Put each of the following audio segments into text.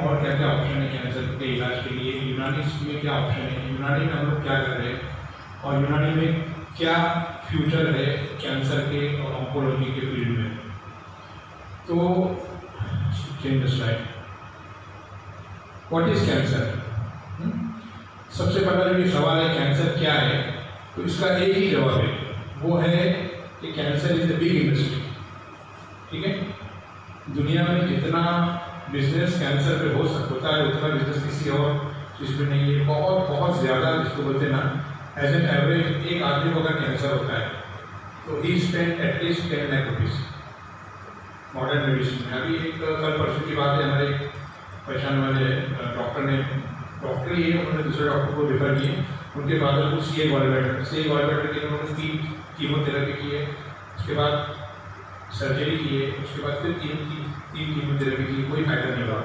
और क्या क्या ऑप्शन है कैंसर के इलाज के लिए, यूनानी में क्या ऑप्शन है, यूनानी में हम लोग क्या कर रहे हैं और यूनानी में क्या फ्यूचर है कैंसर के और ऑन्कोलॉजी के फील्ड में। तो change the slide. What is cancer? सबसे पहला जो ये सवाल है कैंसर क्या है, तो इसका एक ही जवाब है, वो है कि cancer is a big industry. ठीक है, दुनिया में जितना बिजनेस कैंसर पे हो सकता है उतना बिजनेस किसी और चीज़ में नहीं है। बहुत बहुत ज़्यादा, जिसको बोलते हैं ना, एज एन एवरेज एक आदमी को अगर कैंसर होता है तो ही spend at least 10 lakh rupees modern medicine में। अभी एक कल परसों की बात है, हमारे पहचान वाले डॉक्टर ही है, उन्होंने दूसरे डॉक्टर को रेफर किए, उनके फादर को सी गॉलब्लैडर के लिए उन्होंने 3 कीमोथेरेपी की है, उसके बाद सर्जरी की है, उसके बाद फिर तीन कीमोथेरेपी की, कोई फायदा नहीं हुआ।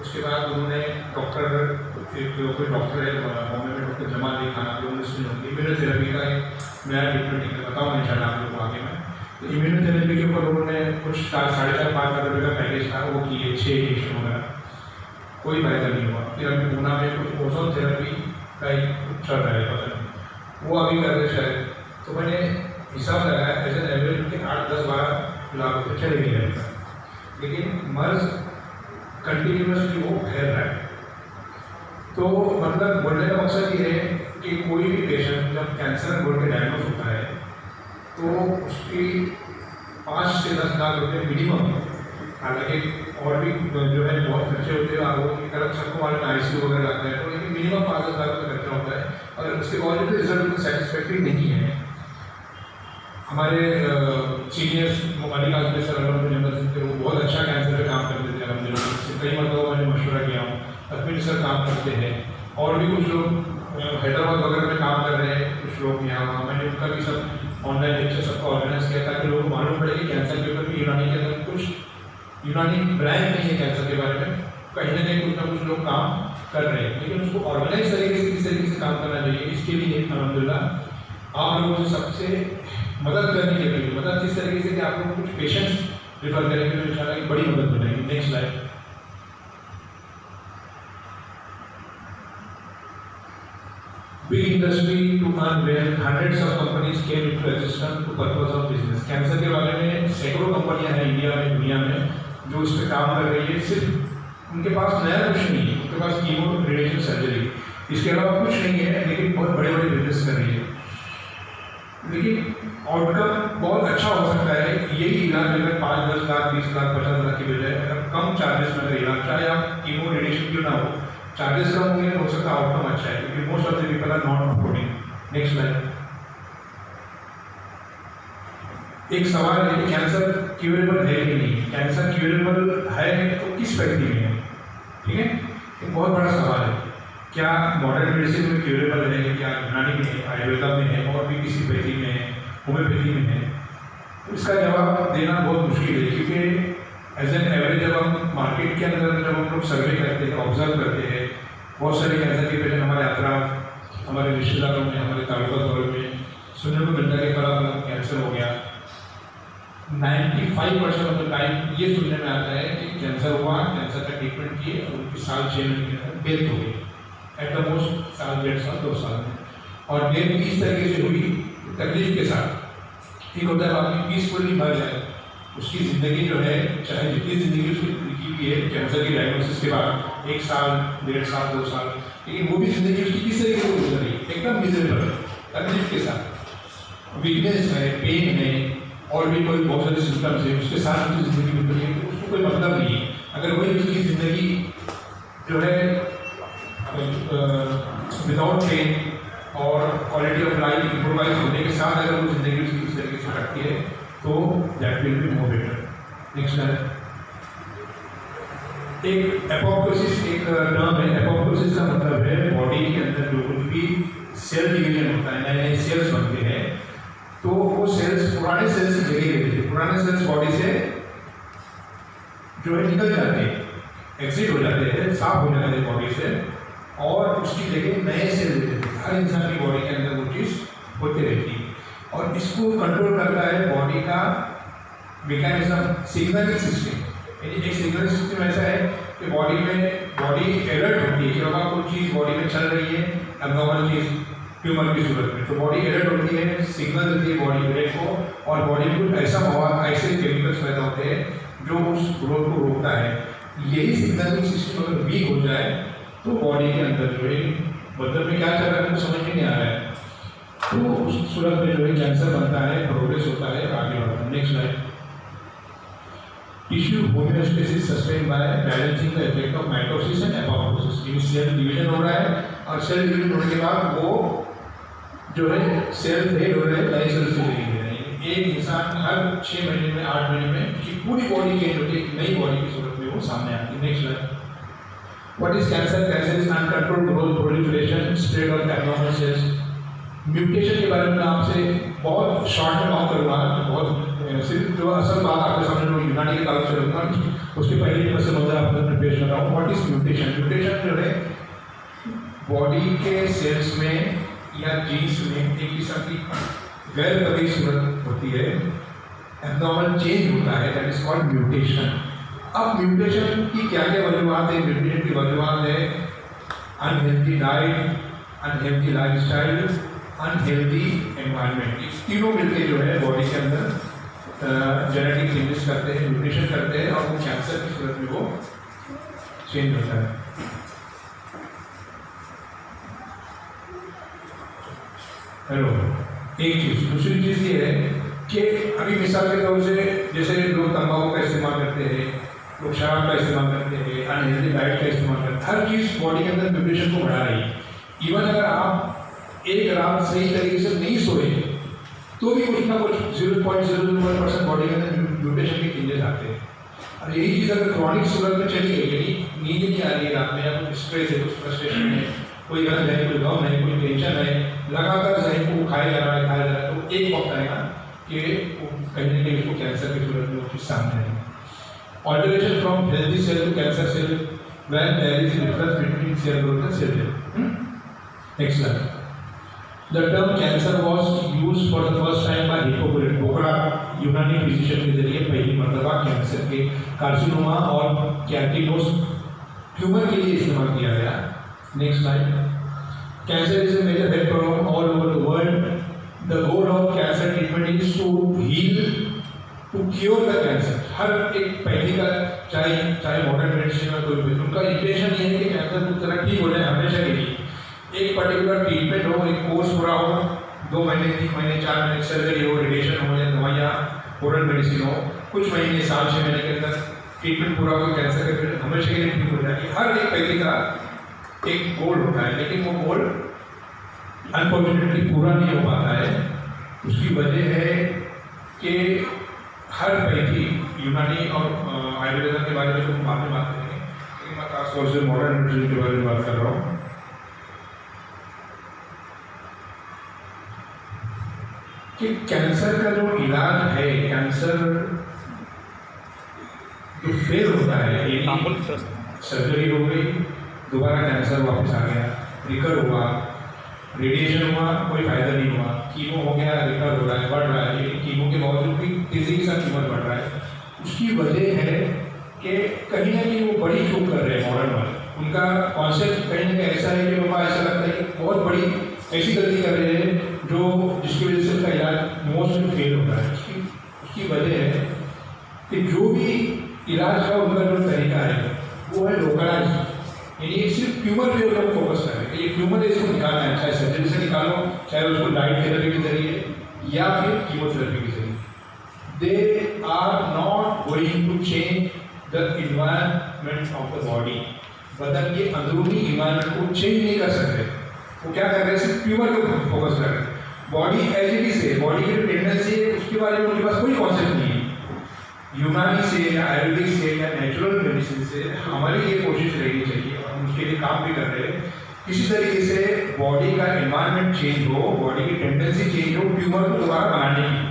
उसके बाद उन्होंने कोई डॉक्टर है बॉम्बे में, डॉक्टर जमाल अली खान, आप लोगों ने सुनी होगी, इम्यूनोथेरेपी का एक नया ट्रीटमेंट है, बताओ नहीं चाहता आप लोगों को आगे में। तो इम्यूनोथेरेपी के ऊपर उन्होंने कुछ 4-5 लाख रुपये का पैकेज था, वो किए 6 इंजेक्शन वगैरह, कोई फायदा नहीं हुआ। फिर अभी पूना में कुछ ओजोन थेरेपी का एक चल रहा है, पता नहीं वो अभी कर रहे शायद। तो मैंने हिसाब लगाया एज एन एवरेज के 8-10-12 लाख रुपये चले गए रहेगा, लेकिन मर्ज कंटिन्यूसली वो फैल रहा है। तो मतलब बोलने का मकसद ये है कि कोई भी पेशेंट जब कैंसर बोल के डायग्नोज होता है तो उसकी 5 से 10 लाख रुपये मिनिमम, हालांकि और भी जो है बहुत खर्चे होते हैं, और वो एक अलग सबको वाले ICU वगैरह लगता है, तो लेकिन मिनिमम 5-10 लाख रुपये खर्चा होता है। अगर उसके बावजूद रिजल्ट सेटिस्फैक्ट्री नहीं है। हमारे सीनियर्स मलिका सर थे, वो बहुत अच्छा कैंसर पे काम करते थे, अलहमदिल्ला कई मतलब मैंने मशवरा किया हूँ। अश्विनी सर काम करते हैं, और भी कुछ लोग हैदराबाद वगैरह में काम कर रहे हैं, कुछ लोग यहाँ, मैंने उनका भी सब ऑनलाइन लेक्चर सबका ऑर्गेनाइज किया ताकि लोगों को मालूम पड़े कि कैंसर के ऊपर भी यूनानी के अंदर कुछ यूनानी ब्रांड नहीं है कैंसर के बारे में, कहीं ना कहीं कुछ ना कुछ लोग काम कर रहे हैं, लेकिन उसको ऑर्गेनाइज तरीके से किस तरीके से काम करना चाहिए, इसके लिए अलहमदिल्ला आप लोगों से सबसे मदद करने के लिए, मदद किस तरीके से कि आप लोग कुछ पेशेंट्स रिफर करेंगे तो इंशाल्लाह एक बड़ी मदद बनेगी। Next slide. Big industry to earn wealth, hundreds of companies came into existence to purpose of business। Cancer के बारे में सैकड़ों कंपनियां हैं इंडिया में, दुनिया में, जो इस पे काम कर रही है। सिर्फ उनके पास नया कुछ नहीं है, उनके पास कीमो, रेडिएशन, सर्जरी, इसके अलावा कुछ नहीं है, लेकिन बहुत बड़े बड़े बिजनेस कर रही है। लेकिन आउटकम बहुत अच्छा हो सकता है। यही इलाज अगर 5-10 लाख, 20 लाख, 50 लाख की बजाय अगर कम चार्जेस में अगर इलाज, चाहे आप कीमो रेडिएशन क्यों ना हो, चार्जेस कम होंगे तो हो सकता है आउटकम अच्छा है, क्योंकि most of the people are not affording. Next slide. एक सवाल है कि कैंसर क्यूरेबल है कि नहीं। कैंसर क्यूरेबल है तो किस व्यक्ति में है? ठीक है, एक बहुत बड़ा सवाल है। क्या मॉडर्न मेडिसिन में क्यूरेबल है, क्या यूनानी में है, आयुर्वेदा में है, और भी किसी पैथी में है, होम्योपैथी में है? तो इसका जवाब देना बहुत मुश्किल है, क्योंकि एज एन एवरेज जब हम मार्केट के अंदर जब हम लोग सर्वे करते हैं, ऑब्जर्व करते हैं, बहुत सारे कैंसर के पेशेंट हमारे अतराफ, हमारे रिश्तेदारों में, हमारे ताल्लुका दौर में सुनने को मिलता है कि फला कैंसर हो गया। 95% ऑफ द टाइम ये सुनने में आता है कि कैंसर हुआ, कैंसर का ट्रीटमेंट किए और उनकी 6 महीने के अंदर डेथ हो गई, एट द मोस्ट 1.5-2 साल में। और डेथ इस तरीके से हुई तकलीफ के साथ। एक होता है आदमी पीसफुली मर जाए, उसकी ज़िंदगी जो है, चाहे जितनी ज़िंदगी उसकी लिखी हुई है कैंसर की डायग्नोसिस के बाद, 1 साल, 1.5 साल, 2 साल, लेकिन वो भी ज़िंदगी उसकी किस तरीके से गुजर रही है, एकदम मिजरेबल, तकलीफ के साथ, वीकनेस है, पेन है, और भी कोई बहुत सारे सिम्टम्स है, उसके साथ उसकी ज़िंदगी गुजर रही है, तो उसको कोई मतलब नहीं है। अगर वही उसकी ज़िंदगी जो है विदाउट पेन और क्वालिटी ऑफ लाइफ इम्प्रोवाइज होने के साथ अगर वो ज़िंदगी उसकी इस तरीके से कटती है तो that will be more better. Next slide. एक एपोप्टोसिस एक टर्म है। एपोप्टोसिस का मतलब है बॉडी के अंदर जो कुछ भी सेल डिवीजन होता है, नए नए सेल्स बनते हैं, तो वो सेल्स पुराने सेल्स की जगह लेते हैं। पुराने सेल्स बॉडी से जो है निकल जाते हैं, एग्जिट हो जाते हैं, साफ हो जाते हैं बॉडी से, और उसकी जगह नए सेल लेते हैं। हर इंसान की बॉडी के अंदर वो चीज़ होती रहती है, और इसको कंट्रोल करता है बॉडी का मैकेनिज्म, सिग्नलिंग सिस्टम। यानी एक सिग्नलिंग सिस्टम ऐसा है कि बॉडी अलर्ट होती है कि बाबा कोई चीज़ बॉडी में चल रही है, एबनॉर्मल चीज़ ट्यूमर की सूरत में, तो बॉडी अलर्ट होती है, सिग्नल देती है बॉडी ब्रेन को, और बॉडी में कुछ ऐसा मवाद, ऐसे केमिकल्स पैदा होते हैं जो उस ग्रोथ को रोकता है। यही सिग्नलिंग सिस्टम अगर वीक हो जाए तो बॉडी के अंदर जो है बदन में क्या चल रहा है समझ में नहीं आ रहा है, तो उस सूरत में जो है कैंसर बनता है, प्रोग्रेस होता है, आगे बढ़ता है। Next slide. Tissue homeostasis sustain by balancing the effect of mitosis and apoptosis. यानी सेल डिवीजन हो रहा है और सेल डिवीजन होने के बाद वो जो है सेल डेड हो रहे हैं, नए सेल से लेके दे रहे हैं। एक इंसान हर 6 महीने में 8 महीने में उसकी पूरी बॉडी चेंज होती है, एक नई बॉडी की सूरत में वो सामने आती है। Next slide. What is cancer? Cancer is uncontrolled growth, proliferation, spread of abnormal cells. Mutation के बारे में मैं आपसे बहुत शॉर्ट में बात करूँगा, बहुत सिर्फ जो असल बात आपके सामने जो यूनानी की तरफ से रखूँगा, उसके पहले मैं समझा आपको पेश कर रहा हूँ। What is mutation? म्यूटेशन जो है बॉडी के सेल्स में या जीन्स में एक किस्म की गैर तबीयी सूरत होती है, एब्नॉर्मल चेंज होता है, दैट इज कॉल्ड म्यूटेशन। अब म्यूटेशन की क्या क्या वजूहत है? म्यूटेशन की वजूहत है unhealthy diet, unhealthy lifestyle, unhealthy environment. ये तीनों मिलकर जो है बॉडी के अंदर जेनेटिक चेंजेस करते हैं, म्यूटेशन करते हैं, और वो कैंसर की सूरत में वो चेंज होता है। हेलो, एक चीज़। दूसरी चीज़ ये है कि अभी मिसाल के तौर से जैसे लोग तंबाकू का इस्तेमाल करते हैं, लोग शराब का इस्तेमाल करते हैं, अनहेल्दी डाइट का इस्तेमाल करते हैं, हर चीज़ बॉडी के अंदर म्यूटेशन को बढ़ा रही है। इवन अगर आप एक रात सही तरीके से नहीं सोए तो भी कुछ ना कुछ 0.001% बॉडी के अंदर म्यूटेशन के चेंजेस आते हैं। अब यही चीज़ अगर क्रॉनिक सूरत में चली गई, यानी नींद नहीं आ रही है रात में, या कुछ स्ट्रेस है, कुछ फ्रस्ट्रेशन है, कोई गलत है, कोई गम है, कोई टेंशन है, लगातार जहन को खाया जा रहा है, तो एक वक्त आएगा कि कहीं ना कहीं उसको कैंसर की सूरत में वो चीज़ सामने आएगी। Alteration from healthy cell to cancer cell when there is difference between cell growth and cell death. Next slide. The term cancer was used for the first time by Hippocrates, Hippocrates यूनानी physician के जरिए पहली मर्तबा cancer के carcinoma और कैंटिनोस tumour के लिए इस्तेमाल किया गया। Next slide. Cancer is a major health problem all over the world. The goal of cancer treatment is to heal, to cure the cancer. हर एक पैथी का चाहे मॉडर्न मेडिसिन में कोई भी, उनका इंटेंशन ये है कि कैंसर पूरी तरह ठीक हो जाए हमेशा के लिए। एक पर्टिकुलर ट्रीटमेंट हो, एक कोर्स पूरा हो, 2 महीने 3 महीने 4 महीने सर्जरी हो, रेडिएशन हो, या दवाइयाँ, ओरल मेडिसिन हो, कुछ महीने 7-6 महीने के अंदर ट्रीटमेंट पूरा हो, कैंसर का ट्रीटमेंट हमेशा के लिए ठीक हो जाएगी। हर एक पैथी का एक गोल होता है, लेकिन वो गोल अनफॉर्चुनेटली पूरा नहीं हो पाता है। उसकी वजह है कि हर पैथी यूनानी और आयुर्वेद के बारे में तो बाद में बात करेंगे, लेकिन मैं खासतौर से मॉडर्न मेडिसिन के बारे में बात कर रहा हूँ। कि कैंसर का जो इलाज है, कैंसर जो फेल होता है, सर्जरी हो गई, दोबारा कैंसर वापस आ गया, रिकर हुआ, रेडिएशन हुआ, कोई फायदा नहीं हुआ, कीमो हो गया, रिकर हो रहा है, बढ़ रहा है, लेकिन कीमो के बावजूद भी तेजी के साथ कीमत बढ़ रहा है। उसकी वजह है कि कहीं ना कहीं वो बड़ी चूक कर रहे हैं मॉडर्न वाले। उनका कॉन्सेप्ट कहीं ना कहीं ऐसा है कि बाबा ऐसा लगता है कि बहुत बड़ी ऐसी गलती कर रहे हैं जो जिसकी वजह से उसका इलाज मोस्टली फेल होता है। उसकी वजह है कि जो भी इलाज का उनका जो तरीका है वो है लोकलाइज, यानी सिर्फ ट्यूमर पे लोग फोकस कर रहे हैं कि ये ट्यूमर है, इसको निकालना है, चाहे सर्जरी से निकालो, चाहे उसको डाइट थेरेपी के जरिए या फिर कीमोथेरेपी के जरिए। They are not going to change the environment of the body. बदन के अंदरूनी इन्वायरमेंट को चेंज नहीं कर सकते। वो क्या कर रहे हैं, सिर्फ ट्यूमर के ऊपर फोकस कर रहे हैं। बॉडी एज इट इज है, बॉडी की जो टेंडेंसी है उसके बारे में उनके पास कोई कॉन्सेप्ट नहीं है। यूनानी से या आयुर्वेदिक से या नेचुरल मेडिसिन से हमारी ये कोशिश रहनी चाहिए, और हम उसके लिए काम भी कर रहे हैं, किसी तरीके से बॉडी का एनवायरनमेंट चेंज हो, बॉडी की टेंडेंसी चेंज हो ट्यूमर को दोबारा बनाने की।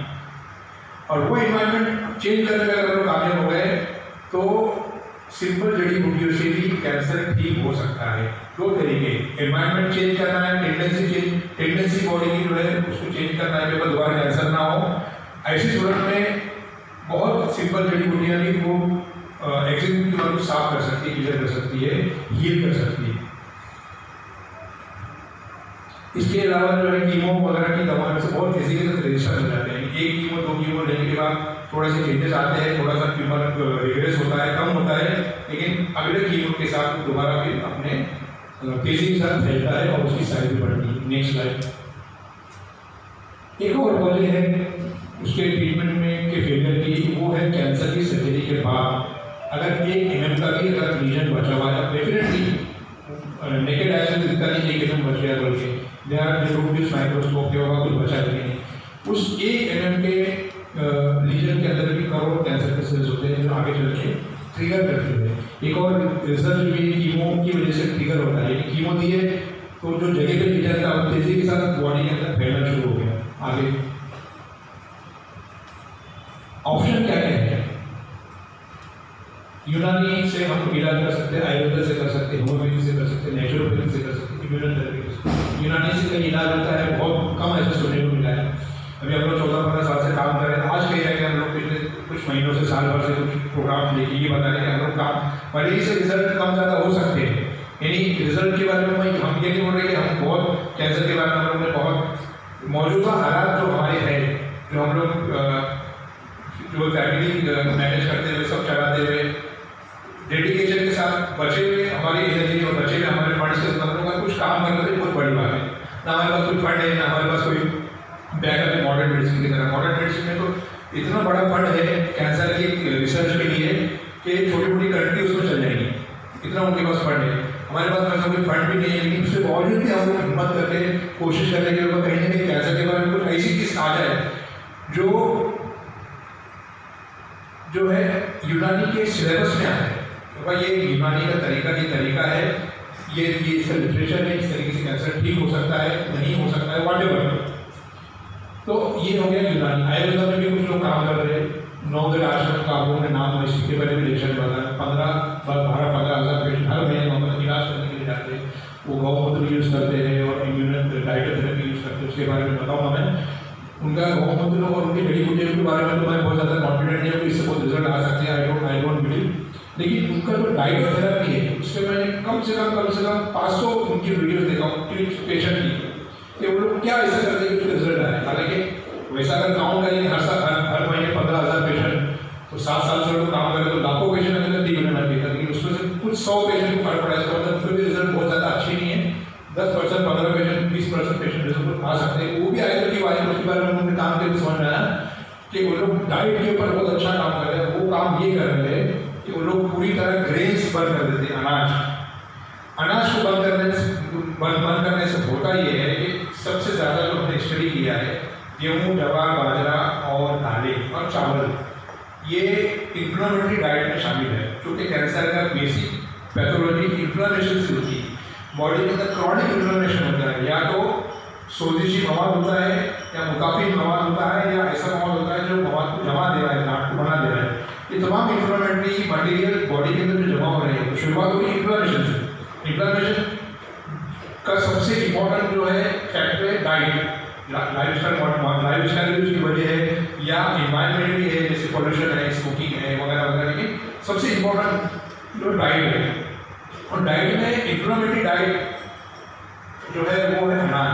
और वो एनवायरनमेंट चेंज करने में अगर लोग कामयाब हो गए तो सिंपल जड़ी बूटियों से भी कैंसर ठीक हो सकता है। 2 तरीके, एनवायरनमेंट चेंज करना है, टेंडेंसी बॉडी की जो है उसको चेंज करना है, जब दोबारा कैंसर ना हो। ऐसी सूरत में बहुत सिंपल जड़ी बूटियाँ भी वो एक्जिस्टिंग ट्यूमर को साफ कर सकती है, क्लियर कर सकती है, हील कर सकती है। इसके अलावा जो है कीमो वगैरह की दवाओं से बहुत तेजी से रेजिस्टेंस हो जाते हैं। एक कीमो 2 कीमो लेने के बाद थोड़े से चेंजेस आते हैं, थोड़ा सा ट्यूमर रिग्रेस होता है, कम होता है, लेकिन अगले कीमो के साथ दोबारा फिर अपने तेजी के साथ फैलता है और उसकी साइज भी बढ़ती है। Next slide. एक और वजह है उसके ट्रीटमेंट में के फेलियर की, वो है कैंसर की सर्जरी के बाद अगर 1 mm का भी अगर लीजन बचा हुआ है, डेफिनेटली नेकेड आई से दिखता नहीं 1 mm बच गया बोल के, माइक्रोस्कोप के होगा कुछ बचा नहीं। उस 1 mm के लीजन के अंदर भी करोड़ों कैंसर के सेल्स होते हैं जो आगे चल के ट्रिगर करते हैं। एक और रिसर्च भी कीमो की वजह से ट्रिगर होता है। कीमो दिए तो जो जगह पे लीजन था वो तेजी के साथ बॉडी के अंदर फैलना शुरू हो गया। आगे ऑप्शन क्या क्या है? यूनानी से हम इलाज कर सकते हैं, आयुर्वेद से कर सकते हैं, होम्योपैथी से कर सकते हैं, नेचुरोपैथी से कर सकते हैं, इम्यूनोथेरेपी से। यूनानी से कई इलाज होता है, बहुत कम ऐसा सुनने को मिला है। अभी हम लोग 14-15 साल से काम कर रहे हैं, आज कहीं ना कहीं हम लोग पिछले कुछ महीनों से साल भर से कुछ प्रोग्राम लेके ये बता रहे हैं कि हम लोग काम भले से रिजल्ट कम ज़्यादा हो सकते हैं। यानी रिजल्ट के बारे में हम ये नहीं बोल रहे कि हम बहुत कैंसर के बारे में हम लोग ने बहुत मौजूदा हालात जो हमारे हैं, जो हम लोग जो फैमिली मैनेज करते हुए सब चलाते हुए डेडिकेशन के साथ बचे हुए हमारी एनर्जी और बचे हुए हमारे फंड्स के साथ हम लोग का कुछ काम करना तो बहुत बड़ी बात है। ना हमारे पास कोई फंड है, ना हमारे पास कोई बैकअप है मॉडर्न मेडिसिन की तरह। मॉडर्न मेडिसिन में तो इतना बड़ा फंड है कैंसर की रिसर्च के लिए कि छोटी मोटी कंट्री उसमें चल जाएगी, इतना उनके पास फंड है। हमारे पास वैसा कोई फंड भी नहीं है, लेकिन उसके बावजूद भी हम लोग हिम्मत करके कोशिश कर रहे हैं कि कहीं ना कहीं कैंसर के बारे में कुछ ऐसी चीज़ आ जाए जो है यूनानी के सिलेबस में आए। तो ये यूनानी का तरीका है, ये इसका लिटरेचर है, इस तरीके से कैंसर ठीक हो सकता है, नहीं हो सकता है, व्हाटएवर। तो ये हो गया यूनानी। आयुर्वेद में भी कुछ लोग काम कर रहे हैं। 9 आश्रम का आप लोगों ने नाम इसके पहले भी लेक्चर बताया। 12-15 हज़ार पेशेंट हर महीने वहाँ पर इलाज करने के लिए जाते हैं। वो गौमूत्र यूज़ करते हैं और इम्यूनो डाइटोथेरेपी यूज़ करते हैं। उसके बारे में बताऊँगा मैं। उनका गौमूत्र और उनकी जड़ी बूटियों के बारे में तो मैं बहुत ज़्यादा कॉन्फिडेंट नहीं हूँ कि इससे बहुत रिजल्ट आ सकते हैं। I don't believe. लेकिन उनका जो डाइटोथेरेपी है उससे मैंने कम से कम 500 उनकी वीडियोस देखा हूँ पेशेंट की, कि वो लोग क्या ऐसा करते हैं कि रिजल्ट आए। हालांकि वैसा अगर काउंट करेंगे हर महीने 15,000 पेशेंट, तो 7 साल से लोग काम करें तो लाखों पेशेंट अगर ठीक होना चाहिए, लेकिन उसमें से कुछ 100 पेशेंट को फर्क पड़ा है। इसका मतलब फिर भी रिजल्ट बहुत ज़्यादा अच्छी नहीं है। 10%, 15%, 20% पेशेंट रिजल्ट आ सकते हैं। वो भी आए तो उसके बारे में उन्होंने काम करके समझ में आया कि वो लोग डाइट के ऊपर बहुत अच्छा काम कर रहे हैं। वो काम ये कर रहे हैं कि वो लोग पूरी तरह ग्रेन्स बंद कर देते हैं। अनाज को बंद करने से होता ये है कि सबसे ज़्यादा जो हमने स्टडी किया है, गेहूँ, जवार, बाजरा और दालें और चावल, ये इन्फ्लेमेटरी डाइट में शामिल है। क्योंकि कैंसर का बेसिक पैथोलॉजी इन्फ्लेमेशन से होती है। बॉडी के अंदर क्रॉनिक इन्फ्लेमेशन होता है, या तो सोजिशी मवाद होता है, या मुकाफी मवाद होता है, या ऐसा मवाद होता है जो मवाद को जमा दे रहा है, नाट को बना दे रहा है। ये तमाम इन्फ्लेमेटरी मटेरियल बॉडी के अंदर जो जमा हो रहे हैं, तो शुरुआत होगी इन्फ्लेमेशन से। इन्फ्लेमेशन का सबसे इम्पोर्टेंट जो है फैक्टर है डाइट। लाइफस्टाइल की वजह है, या इन्वायरमेंट भी है, जैसे पॉल्यूशन है, स्मोकिंग है वगैरह वगैरह। लेकिन सबसे इम्पोर्टेंट जो डाइट है, और डाइट में इन्फ्लेमेटरी डाइट जो है वो है अनाज,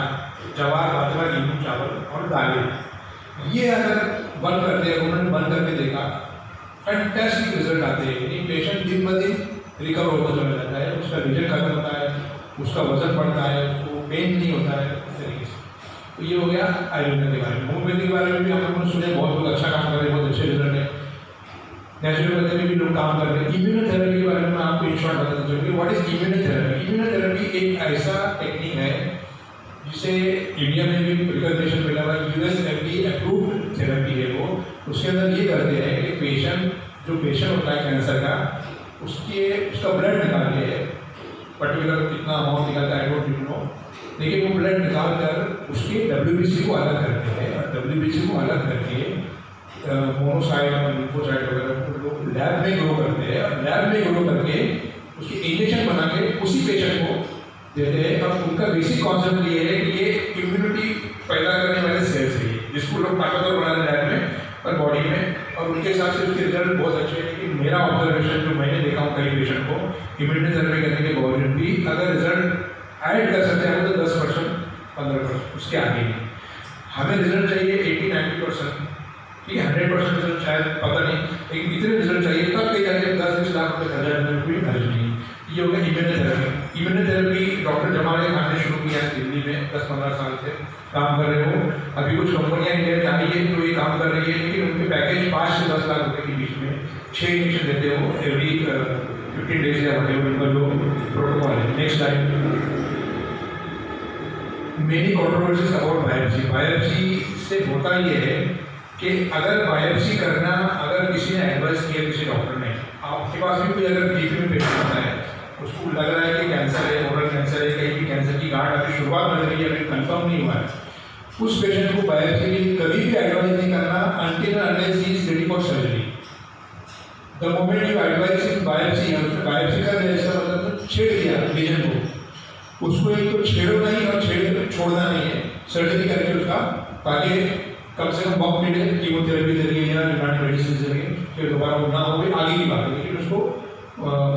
जवार, बाजरा, गेहूँ, चावल और दालें। ये अगर बंद करते हैं, उन्होंने बंद करके देखा, फैंटास्टिक रिजल्ट आते हैं। यानी पेशेंट दिन ब दिन रिकवर होता चला जाता है, उसका रिजल्ट खत्म होता है, उसका वजन बढ़ता है, उसको पेन नहीं होता है, इस तरीके से। तो ये हो गया आयुर्वेद के बारे में। होम्योपैथी के बारे में भी हम लोगों ने सुने, बहुत लोग अच्छा काम कर रहे हैं, बहुत अच्छे रिजल्ट है। नेचुरोपैथी में भी लोग काम कर रहे हैं। इम्यूनोथेरेपी के बारे में मैं आपको इन शॉर्ट बताना चाहूँगी। What is immunotherapy? इम्यूनोथेरेपी एक ऐसा टेक्निक है जिसे इंडिया में भी रिकॉग्निशन मिला हुआ है, USFDA अप्रूव्ड थेरेपी है वो। उसके अंदर ये करते हैं कि जो पेशेंट होता है कैंसर का, उसका ब्लड निकाल के, पर्टिकुलर कितना अमाउंट निकालता है आई डोंट नो, लेकिन वो ब्लड निकाल कर उसके WBC को अलग करते हैं, और WBC को अलग करके मोनोसाइट और लिम्फोसाइट वगैरह लोग लैब में ग्रो करते हैं, और लैब में ग्रो करके उसकी इंजेक्शन बना के उसी पेशेंट को देते हैं। और उनका बेसिक कॉन्सेप्ट ये है कि ये इम्यूनिटी पैदा करने वाले सेल्स है, जिसको लोग ताकतवर बना रहे लैब में, पर बॉडी में, और उनके हिसाब से उसके रिजल्ट बहुत अच्छे हैं। लेकिन मेरा ऑब्जर्वेशन जो मैंने देखा हूँ कई पेशेंट को इम्यूनिटी थेरेपी करने के बावजूद भी अगर रिजल्ट ऐड कर सकते हैं तो 10% 15%, उसके आगे नहीं। हमें रिजल्ट चाहिए 80-90%, ठीक है, 100% रिजल्ट शायद पता नहीं, लेकिन इतने रिजल्ट चाहिए तब कहीं जाके 10-20 लाख रुपये खर्चा करने में कोई हर्ज नहीं। ये हो गया इम्यूनोथेरेपी। इम्यूनोथेरेपी डॉक्टर जमाने खाने शुरू किया है दिल्ली में, 10-15 साल से काम कर रहे हो। अभी कुछ कंपनियां इंडिया में आई है तो ये काम कर रही है, लेकिन उनके पैकेज 5 से 10 लाख रुपये के बीच में 6 इंजेक्शन देते हो एवरी 15 डेज या उनका जो प्रोटोकॉल है। Next slide. Many controversies about biopsy. Biopsy से होता ये है कि अगर बायोप्सी करना, अगर किसी ने एडवाइस किया किसी डॉक्टर ने, आपके पास भी कोई अगर बीच में पेशेंट आता है, उसको लग रहा है कि कैंसर है, ओरल कैंसर है, कहीं भी कैंसर की गांठ अभी शुरुआत लग रही है, अभी कंफर्म नहीं हुआ है, उस पेशेंट को बायोप्सी के लिए कभी भी एडवाइस नहीं करना until unless he is ready for surgery. The moment you advice in biopsy, biopsy कर दिया इसका मतलब छेड़ दिया लीजन को, उसको एक तो छेड़ो नहीं और छोड़ना नहीं है, सर्जरी करके उसका, ताकि कम से कम वक्त मिले कीमोथेरेपी जरिए या यूनानी मेडिसिन जरिए, फिर दोबारा वो ना हो आगे की बात है, लेकिन उसको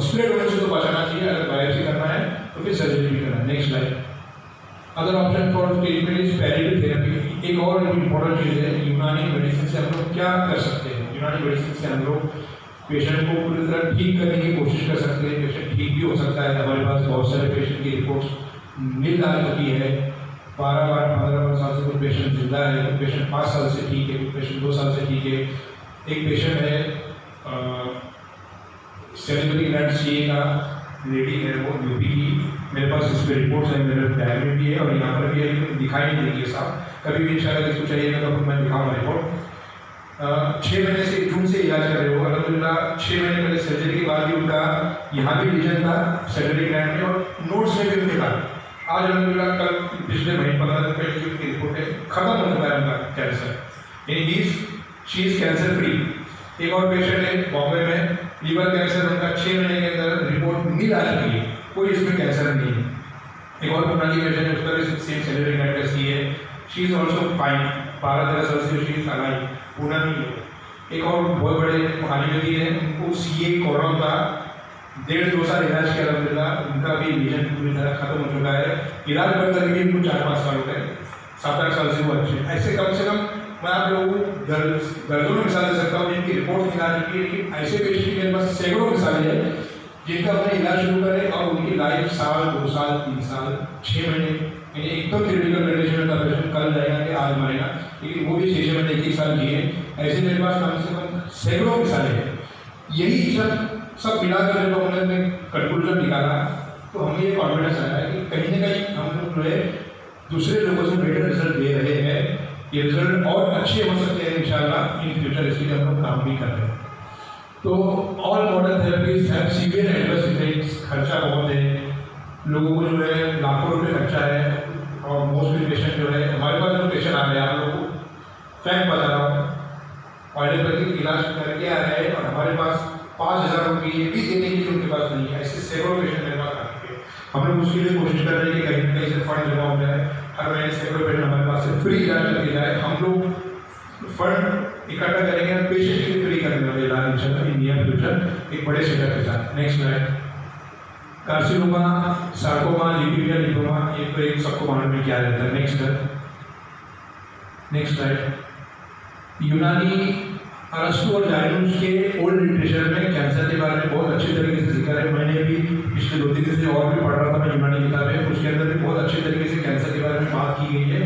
स्प्रेड होने से तो बचाना चाहिए। अगर बायोप्सी करना है तो फिर सर्जरी भी करना है। Next slide. Other option for treatment is palliative therapy. एक और इम्पोर्टेंट चीज़ है, यूनानी मेडिसिन से हम लोग क्या कर सकते हैं। यूनानी मेडिसिन से हम लोग पेशेंट को पूरी तरह ठीक करने की कोशिश कर सकते हैं। पेशेंट ठीक भी हो सकता है। हमारे पास बहुत सारे पेशेंट की रिपोर्ट्स मिल आ चुकी है। 12-15 साल से कोई पेशेंट जिंदा है, कोई पेशेंट 5 साल से ठीक है, कोई पेशेंट 2 साल से ठीक है। एक पेशेंट है सेरेब्रल ग्लैंड सीए का लेडी है, वो यूपी की, मेरे पास इस पर रिपोर्ट्स है, मेरे बैग में भी है और यहाँ पर भी है, लेकिन दिखाई नहीं देगी साहब। कभी भी शायद इसको चाहिएगा तो मैं दिखाऊंगा रिपोर्ट। 6 महीने से जून से इलाज कर रहे हो, अलहमदिल्ला 6 महीने पहले सर्जरी के बाद भी उनका यहाँ भी लीजन था सेरेब्रल ग्लैंड में और नोट्स में भी उनके था। आज अलहमदिल्ला कल पिछले महीने 15 दिन पहले की उनकी रिपोर्ट है, खत्म हो चुका है उनका cancer. In she is cancer free. एक और पेशेंट है बॉम्बे में, लीवर कैंसर, उनका 6 महीने के अंदर रिपोर्ट मिल आ चुकी है, कोई इसमें कैंसर नहीं है। एक और पुणे की पेशेंट है, उसका भी सेम सेरेब्रल ग्लैंड टेस्ट की है, शी इज ऑल्सो फाइन। 12-13 साल से शी इज अलाइव, पुणे में है। एक और बहुत बड़े कहानी में है, उनको सीए कोरोना था, 1.5-2 साल इलाज किया अलहमदिल्ला, उनका भी लीजन पूरी तरह खत्म हो चुका है। इलाज बंद करके उनको 4-5 साल हो गए, 7-8 साल से वो अच्छे। ऐसे कम से कम मैं आप लोगों को दर्जनों मिसाल दे सकता हूँ जिनकी रिपोर्ट निकाल चुकी है, लेकिन ऐसे पेशेंट की मेरे पास सैकड़ों मिसालें हैं जिनका अपने इलाज शुरू करें और उनकी लाइफ 1 साल 2 साल 3 साल 6 महीने, यानी एकदम क्रिटिकल कंडीशन का पेशेंट कल जाएगा कि आज मरेगा, लेकिन वो भी 6 महीने 1 साल जिए। ऐसे मेरे पास कम से कम सैकड़ों मिसालें हैं। यही सब मिला कर जब हमने कंक्लूजन निकाला तो हमें ये कॉन्फिडेंस आया है कि कहीं ना कहीं हम लोग जो है दूसरे लोगों से बेटर रिजल्ट दे रहे हैं। ये रिजल्ट और अच्छे हो सकते हैं इंशाल्लाह इन फ्यूचर, इसके लिए हम लोग काम भी कर रहे हैं। तो all modern therapies have severe adverse effects. खर्चा बहुत है, लोगों को जो है लाखों रुपये खर्चा है, और मोस्टली पेशेंट जो है हमारे पास जो पेशेंट आ रहे हैं, आप लोगों को फैक्ट बता रहा हूँ, ऑयलोपैथिक इलाज करके आ रहे हैं और हमारे पास 5,000 रुपये भी देने के लिए उनके पास नहीं है। ऐसे सैकड़ों पेशेंट मेरे पास आ चुके हैं। हम लोग उसके लिए कोशिश कर रहे हैं कि कहीं ना कहीं से फंड जमा हो जाए, हर महीने सैकड़ों पेशेंट हमारे पास से फ्री इलाज करके जाए। हम लोग फंड इकट्ठा करेंगे और पेशेंट के लिए फ्री करने वाले इलाज इंशाल्लाह इन नियर फ्यूचर एक बड़े सेटअप के साथ। Next slide. Carcinoma, sarcoma, leukaemia, lymphoma, ये तो एक सबको मालूम है क्या रहता है। Next slide. यूनानी अरस्तु और जायनुस के ओल्ड लिटरेचर में कैंसर के बारे में बहुत अच्छे तरीके से जिक्र है। मैंने भी पिछले 2-3 दिन से और भी पढ़ रहा था मैं यूनानी किताबें, उसके अंदर भी बहुत अच्छे तरीके से कैंसर के बारे में बात की गई है।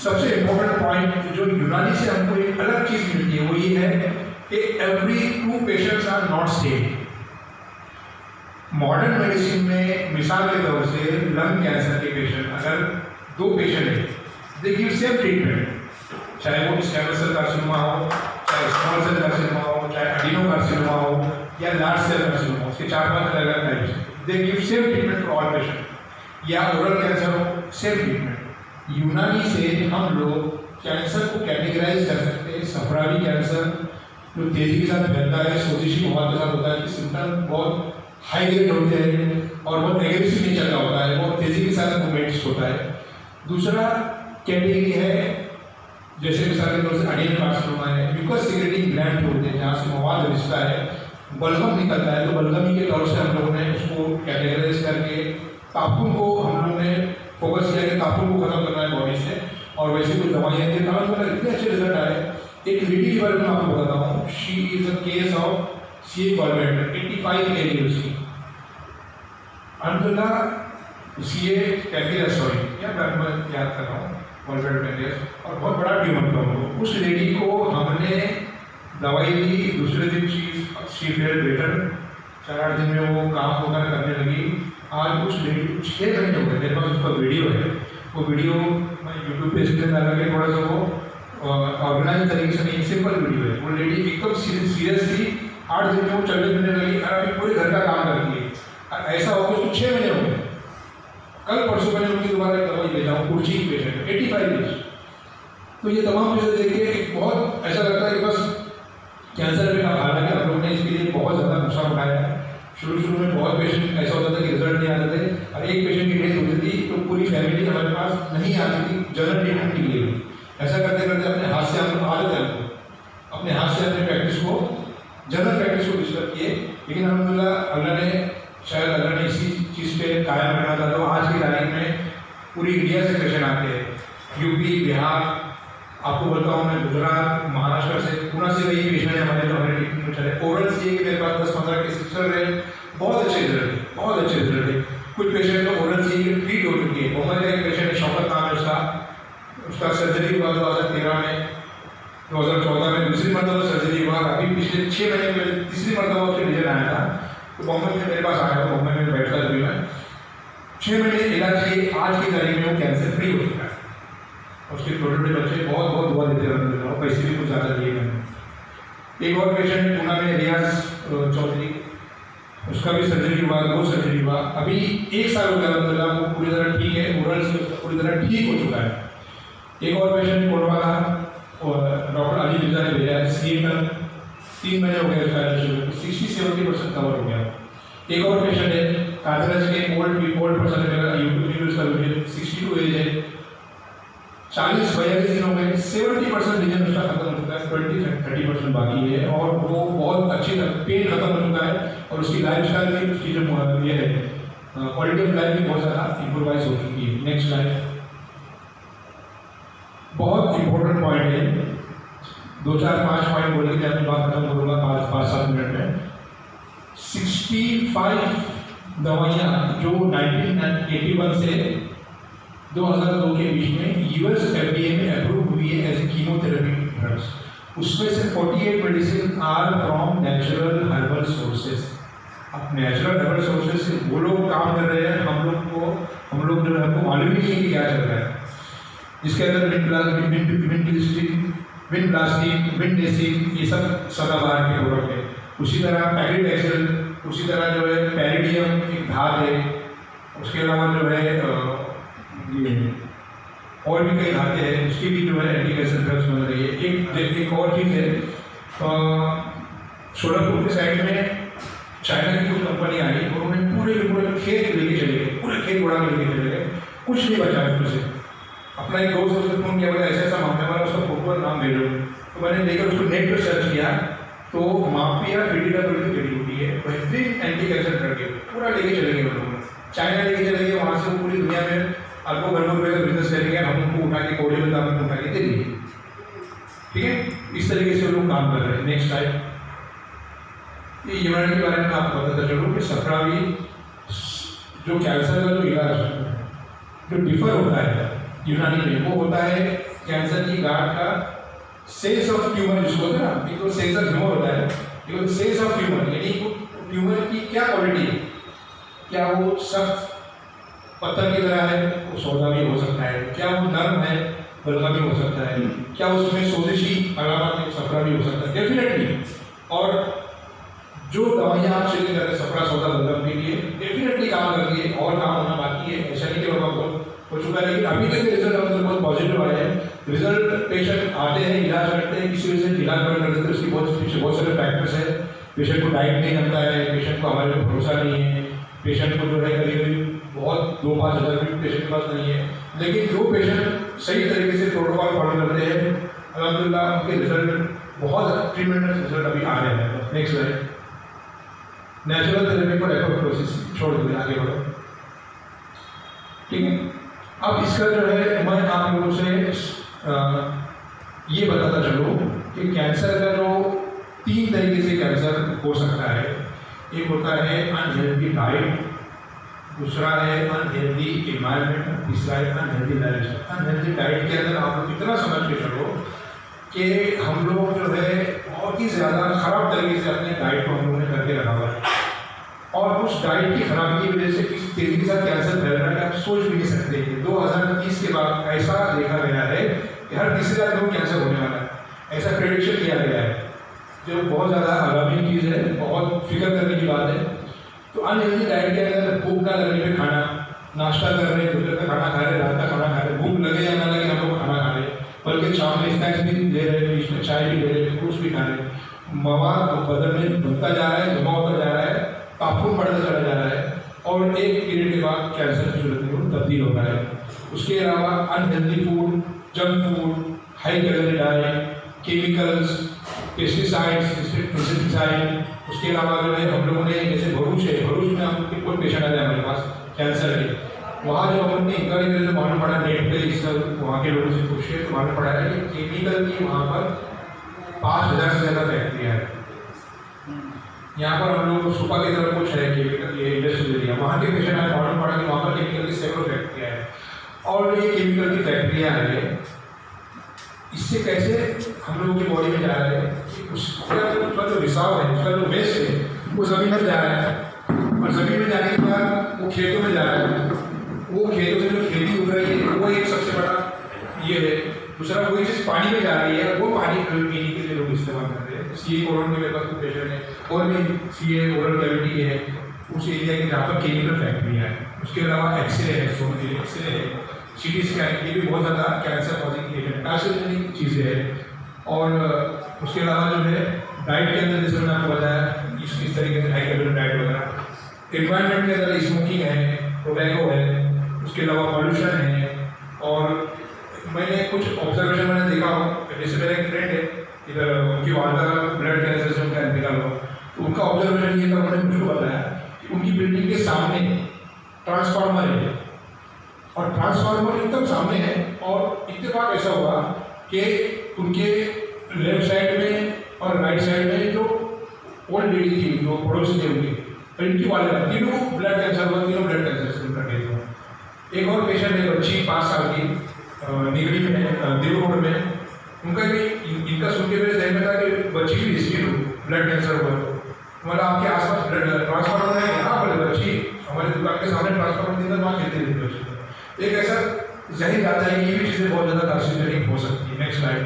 सबसे इम्पोर्टेंट पॉइंट जो यूनानी से हमको एक अलग चीज़ मिलती है वो ये है कि every 2 patients are not same. Modern medicine में मिसाल के तौर से लंग कैंसर के पेशेंट, अगर 2 पेशेंट हैं, दे गिव सेम ट्रीटमेंट, चाहे वो स्क्वैमस सेल कार्सिनोमा हो, चाहे स्मॉल सेल कार्सिनोमा हो, चाहे एडिनो कार्सिनोमा हो या लार्ज सेल कार्सिनोमा हो, उसके 4-5 अलग अलग types, they give same treatment for all patient. या ओरल कैंसर हो, सेम ट्रीटमेंट। यूनानी से हम लोग कैंसर को कैटेगराइज कर सकते हैं। सफरावी कैंसर जो तेजी के साथ फैलता है, सोजिशी मौत के साथ होता है, कि सिम्टम बहुत हाई ग्रेड होते हैं और बहुत एग्रेसिव नेचर का होता है, बहुत तेजी के साथ मूवमेंट्स होता है। दूसरा कैटेगरी है जैसे मिसाल के तौर से अडेनोइड कार्सिनोमा है, म्यूकस सीक्रेटिंग ग्लैंड जो होते हैं जहाँ से मवाद रिश्ता है, बलगम निकलता है, तो बलगमी के तौर से हम लोगों ने उसको कैटेगराइज करके तापुन को हम लोगों ने फोकस किया कि तापुन को खत्म करना है बॉडी से, और वैसे कुछ दवाइयाँ थी तमाम मतलब इतने अच्छे रिजल्ट आए। एक लेडी के बारे में आपको बताता हूँ, she is a case of CA government 85 age उसकी, अल्हम्दुलिल्लाह CA कैफिया सॉरी या मैं याद कर रहा हूँ और बहुत बड़ा ट्यूमर था उनको। उस लेडी को हमने दवाई दी, दूसरे दिन शी फेल बेटर, 4-8 दिन में वो काम वगैरह करने लगी। आज उस लेडी को 6 महीने हो गए, मेरे पास उसका वीडियो है, वो वीडियो मैं यूट्यूब पे इसलिए डाला कि थोड़ा सा वो ऑर्गेनाइज तरीके से नहीं, सिंपल वीडियो है। वो लेडी एकदम सीरियस थी, 8 दिन में वो चलने फिरने लगी और अभी पूरे घर का काम करती है। ऐसा हो गया उसको 6 महीने हो गए। कल परसों मैंने उनकी दोबारा एक दवाई भेजा हूँ, कुर्ची की पेशेंट 85 एज। तो ये तमाम चीज़ें देख के बहुत ऐसा लगता है कि बस कैंसर में हालांकि हम लोग ने इसके लिए बहुत ज़्यादा नुकसान उठाया है। शुरू में बहुत पेशेंट ऐसा होता था कि रिजल्ट नहीं आते थे, और एक पेशेंट की डेथ होती थी तो पूरी फैमिली हमारे पास नहीं आती थी जनरल ट्रीटमेंट के लिए। ऐसा करते करते अपने हाथ से हम आदत है, हमको अपने हाथ से अपने प्रैक्टिस को जनरल प्रैक्टिस को डिस्टर्ब किए। लेकिन अल्हम्दुलिल्लाह अल्लाह ने शायद अल्लाह ने इसी चीज़ पे कायम रखा था। तो आज की तारीख में पूरी इंडिया से पेशेंट आते हैं, यूपी, बिहार, आपको बताऊँ मैं गुजरात, महाराष्ट्र से, पुणे से कई पेशेंट हैं हमारे जो हमारे ट्रीटमेंट में चले। ओरल CA के मेरे पास 10-15 केसेस चल रहे हैं, बहुत अच्छे रिजल्ट है, बहुत अच्छे रिजल्ट है। कुछ पेशेंट तो ओरल CA के ट्रीट हो चुकी है। मुंबई का एक पेशेंट है, शौकत नाम है उसका सर्जरी हुआ 2013 में, 2014 में दूसरी मरतबा सर्जरी हुआ, अभी पिछले 6 महीने पहले तीसरी मरतबा उसके रिजल्ट आया था। तो बॉम्बे में मेरे पास आया था, बॉम्बे में बैठता था मैं, 6 महीने इलाज किए, आज की तारीख में वो कैंसर फ्री हो चुका है। उसके छोटे छोटे बच्चे बहुत बहुत दुआ देते रहते हैं, पैसे भी कुछ ज़्यादा दिए मैंने। एक और पेशेंट पुणे में रियाज चौधरी, उसका भी सर्जरी हुआ, 2 सर्जरी हुआ, अभी 1 साल हो गया अल्हम्दुलिल्लाह, वो पूरी तरह ठीक है, ओरल से पूरी तरह ठीक हो चुका है। एक और पेशेंट कोलकाता डॉक्टर अली मिर्जा ने भेजा है, CA का 3 महीने हो गए उसका 60-70% कवर हो गया। एक और पेशेंट है काजराज के ओल्ड पर्सन है, मेरा यूट्यूब में उसका वीडियो 62 एज है, 40-42 दिन हो गए, 70% रीजन उसका खत्म हो चुका है, 20-30% बाकी है, और वो बहुत अच्छी तरह पेन खत्म हो चुका है, और उसकी लाइफ स्टाइल भी, उसकी जो ये है क्वालिटी ऑफ लाइफ भी बहुत ज़्यादा इम्प्रोवाइज हो चुकी है। नेक्स्ट लाइफ बहुत इंपॉर्टेंट पॉइंट है, 2-4-5 पॉइंट बोल के अपनी बात खत्म करूँगा 5-7 मिनट में। 65 दवाइयाँ जो 1981 से 2002 के बीच में US FDA में अप्रूव हुई है एज ए कीमोथेरेपी ड्रग्स, उसमें से 48 medicine are from natural herbal sources. अब नेचुरल हर्बल सोर्सेज से वो लोग काम कर रहे हैं, हम लोग जो है हमको मालूम ही नहीं है कि क्या चल रहा है। जिसके अंदर विंड ब्लास्टिक, विंड डेसिक, ये सब सदाबहार के प्रोडक्ट है। उसी तरह पैरिडेक्सेल, उसी तरह जो है पैरिडियम एक धात है, उसके अलावा जो है और भी कई धातें हैं, उसकी भी जो है एंटी कैंसर ड्रग्स बन रही है। एक और चीज़ है, सोलापुर के साइड में चाइना की कुछ कंपनी आई, उन्होंने पूरे खेत लेके चले गए, पूरे खेत उड़ा के लेके चले गए, कुछ नहीं बचा उसमें से। अपना एक दोस्त उसने फोन किया, बोला ऐसा मामला हमारा, उसका फोटो और नाम भेजो। तो मैंने लेकर उसको नेट पर सर्च किया, तो मापिया फिडिडा जड़ी बूटी है, बेहतरीन एंटी कैंसर ड्रग है, पूरा लेके चले गए लोग, चाइना लेके चले गए, वहाँ से वो पूरी दुनिया में अरबों खरबों रुपये का बिजनेस करेंगे, हम उनको उठा के कोड़े में दाम उठा के दे दिए। ठीक है, इस तरीके से लोग काम कर रहे हैं। नेक्स्ट टाइम ये यूनानी के बारे में आपको बताता चलो कि सफरावी जो कैंसर का जो इलाज जो डिफर होता है यूनानी में, वो होता है कैंसर की गांठ का सेल्स ऑफ ट्यूमर, जिसको होता है ना, एक तो सेल्स ऑफ ट्यूमर होता है, एक तो सेल्स ऑफ ट्यूमर, यानी वो ट्यूमर की क्या क्वालिटी है, क्या वो सख्त पत्थर की तरह है, वो सौदा भी हो सकता है, क्या वो नर्म है, बलका भी हो सकता है, क्या उसमें सोजिशी अलामत सफरा भी हो सकता है, डेफिनेटली। और जो दवाइयाँ आप चेक कर रहे हैं सफरा सौदा बलगम के लिए डेफिनेटली काम करती है, और काम होना बाकी है, ऐसा नहीं कि बाबा बहुत हो चुका है। लेकिन अभी तक रिजल्ट हमारे बहुत पॉजिटिव आए हैं। रिजल्ट पेशेंट आते हैं, इलाज करते हैं, किसी वजह से इलाज बंद कर देते हैं, उसकी बहुत सारे फैक्टर्स है। पेशेंट को डाइट नहीं जमता है, पेशेंट को हमारे पर भरोसा नहीं है, पेशेंट को जो है कभी कभी बहुत 2-5 हज़ार भी पेशेंट के पास नहीं है, लेकिन जो पेशेंट सही तरीके से प्रोटोकॉल फॉलो करते हैं, अल्हम्दुलिल्लाह उनके रिजल्ट बहुत ट्रीमेंडस रिजल्ट अभी आ रहे हैं। Next slide. नेचुरल थेरेपी पर एपोप्टोसिस छोड़ दो, आगे बढ़ो। ठीक है, अब इसका जो है मैं आप लोगों से ये बताता चलूँ कि कैंसर का जो 3 तरीके से कैंसर हो सकता है। एक होता है अनहेल्दी डाइट, दूसरा है अनहेल्दी एनवायरनमेंट, तीसरा है अनहेल्दी लाइफस्टाइल। अनहेल्दी डाइट के अंदर आप लोग इतना समझ के चलो कि हम लोग जो है बहुत ही ज़्यादा खराब तरीके से अपने डाइट को हम लोगों ने करके रखा हुआ है, और उस डाइट की खराबी की वजह से इस तेजी के साथ कैंसर फैल रहा है कि आप सोच भी नहीं सकते। 2030 के बाद ऐसा देखा गया है कि हर तीसरे आदमी को कैंसर होने वाला है, ऐसा प्रेडिक्शन किया गया है, जो बहुत ज़्यादा अलार्मिंग चीज़ है, बहुत फिक्र करने की बात है। तो अनहेल्दी डाइट के अंदर भूख ना लगने पे खाना, नाश्ता कर रहे, दोपहर का खाना खा रहे, रात का खाना खा रहे, भूख लगे या ना लगे हम लोग खाना खा रहे, बल्कि शाम में स्नैक्स भी ले रहे, बीच में चाय भी ले रहे, फ्रूट्स भी खा रहे, मवाद बदन में बनता जा रहा है, जमा होता जा रहा है, तापमान बढ़ता चला जा रहा है, और एक पीरियड के बाद कैंसर की सूरत में तब्दील हो रहा है। उसके अलावा unhealthy food, junk food, high calorie diet, chemicals, pesticides, insecticide, उसके अलावा जो है हम लोगों ने जैसे भरूच है, भरूच में हम कोई पेशेंट आया हमारे पास कैंसर के, वहाँ जब हमने इंक्वायरी करी तो मालूम पड़ा नेट पे इस वहाँ के लोगों से पूछे तो मालूम पड़ा है कि केमिकल की वहाँ पर 5000 से ज़्यादा फैक्ट्रियाँ है। यहाँ पर हम लोग सुपा की तरफ कुछ है केमिकल, ये इंडस्ट्रियल एरिया, वहाँ के पेशेंट आए मालूम पड़ा कि वहाँ पर केमिकल की सेकड़ों फैक्ट्रियाँ है, और ये केमिकल की फैक्ट्रियाँ है, इससे कैसे हम लोगों की बॉडी में जा रहे हैं कि उसका जो रिसाव है, उसका जो वेस्ट है वो ज़मीन में जा रहा है, और ज़मीन में जाने के बाद वो खेतों में जा रहा है, वो खेतों से जो खेती उग रही है वो एक सबसे बड़ा ये है। दूसरा कोई चीज़ पानी में जा रही है, वो पानी पीने के लिए लोग इस्तेमाल कर रहे हैं। सीए कोलन के मेरे पास कुछ पेशेंट है, और भी सीए ओरल कैविटी है उस एरिया के जहाँ पर केमिकल फैक्ट्रियाँ है। उसके अलावा एक्सरे है, सोनोग्राफी एक्सरे है, CT स्कैन, ये भी बहुत ज़्यादा कैंसर कॉजिंग एजेंट, कार्सिनोजेनिक चीज़ें हैं। और उसके अलावा जो है डाइट के अंदर जैसे मैंने आपको बताया इस तरीके से हाई कैलोरी डाइट वगैरह, एनवायरनमेंट के अंदर स्मोकिंग है, टोबैको है, उसके अलावा पॉल्यूशन है। और मैंने कुछ ऑब्जर्वेशन मैंने देखा हो, जैसे मेरा एक फ्रेंड है इधर, उनकी वालदा का ब्लड कैंसर से उनका इंतकाल हुआ, तो उनका ऑब्जर्वेशन ये था, उन्होंने मुझको बताया कि उनकी बिल्डिंग के सामने ट्रांसफार्मर है, और ट्रांसफार्मर एकदम सामने है, और इत्तेफाक ऐसा हुआ कि उनके लेफ्ट साइड में और राइट साइड में जो ओल्ड लेडी थी, जो पड़ोसी थे उनकी, और इनकी वाले तीनों ब्लड कैंसर हुआ, तीनों ब्लड कैंसर से उनका डेथ हुआ। एक और पेशेंट है बच्ची 5 साल की, निगड़ी में, देव रोड में, उनका भी इनका सुन के मेरे जहन में था कि बच्ची की हिस्ट्री ब्लड कैंसर हुआ, मतलब आपके आसपास ब्लड ट्रांसफार्मर है, यहाँ पर बच्ची हमारे दुकान के सामने ट्रांसफार्मर देकर वहाँ खेलती रहती बच्ची। एक ऐसा जहन आता है कि ये भी चीज़ें बहुत ज़्यादा कार्सिनोजेनिक हो सकती है। Next slide.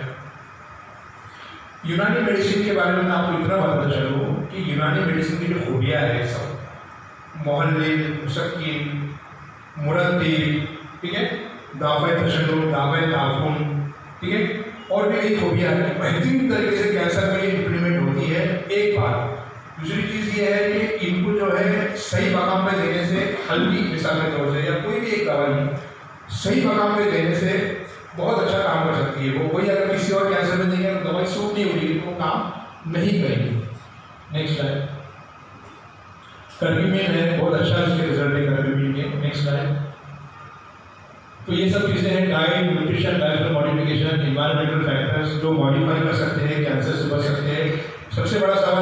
यूनानी मेडिसिन के बारे में मैं आपको इतना बताना चाहूँ कि यूनानी मेडिसिन की जो खूबियाँ है, सब मोहल्ले, मुसक्किन, मुरद्दी, ठीक है, दावे तशद्दुद, दावे ताफुन, ठीक है, और भी कई खूबियाँ हैं, बेहतरीन तरीके से कैंसर में इम्प्लीमेंट होती है। एक बात, दूसरी चीज़ ये है कि इनको जो है सही मकाम पे देने से, हल्की मिसाल के तौर से या कोई भी एक दवाई सही मकाम पे देने से बहुत अच्छा काम कर सकती है। वो कोई अगर किसी और कैंसर में देंगे तो दवाई सूट नहीं होगी, तो काम नहीं करेगी। Next slide. कर्क्यूमिन है, बहुत अच्छा इसके रिजल्ट है कर्क्यूमिन के। Next slide. तो ये सब चीज़ें हैं, diet, nutrition, lifestyle modification, environmental factors जो मॉडिफाई कर सकते हैं, कैंसर से बच सकते हैं। सबसे बड़ा सवाल